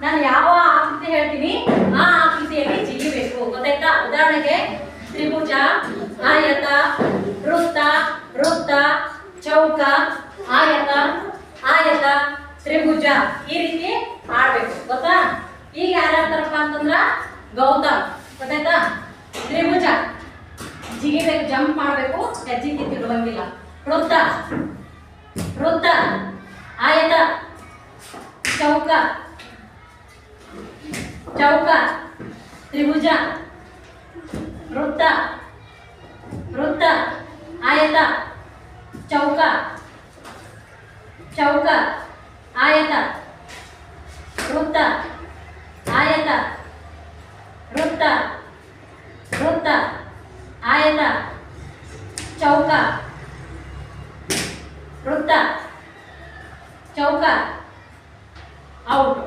ನಾನು ಯಾವ ಆಕೃತಿ ಹೇಳ್ತೀನಿ ಆ ಆಕೃತಿಯಲ್ಲಿ ಜಿಗಿಬೇಕು, ಗೊತ್ತಾಯ್ತಾ? ಉದಾಹರಣೆಗೆ ತ್ರಿಭುಜ, ಆಯತ, ವೃತ್ತ, ವೃತ್ತ, ಚೌಕ, ಆಯತ, ಆಯತ, ತ್ರಿಭುಜ, ಈ ರೀತಿ ಆಡ್ಬೇಕು, ಗೊತ್ತಾ? ಈಗ ಯಾರ್ಯಾರಪ್ಪ ಅಂತಂದ್ರ ಗೌತಮ್, ಗೊತ್ತಾಯ್ತಾ? ತ್ರಿಭುಜ ಜಿಗಿಬೇಕು, ಜಂಪ್ ಮಾಡಬೇಕು, ಹೆಜ್ಜೆ ಕಿತ್ತಿಡುವಂಗಿಲ್ಲ. ವೃತ್ತ, ವೃತ್ತ, ಆಯತ, ಚೌಕ, ಚೌಕ, ತ್ರಿಭುಜ, ವೃತ್ತ, ವೃತ್ತ, ಆಯತ, ಚೌಕ, ಚೌಕ, ಆಯತ, ವೃತ್ತ, ಆಯತ, ವೃತ್ತ, ವೃತ್ತ, ಆಯತ, ಚೌಕ, ವೃತ್ತ, ಚೌಕ, ಔಟ್.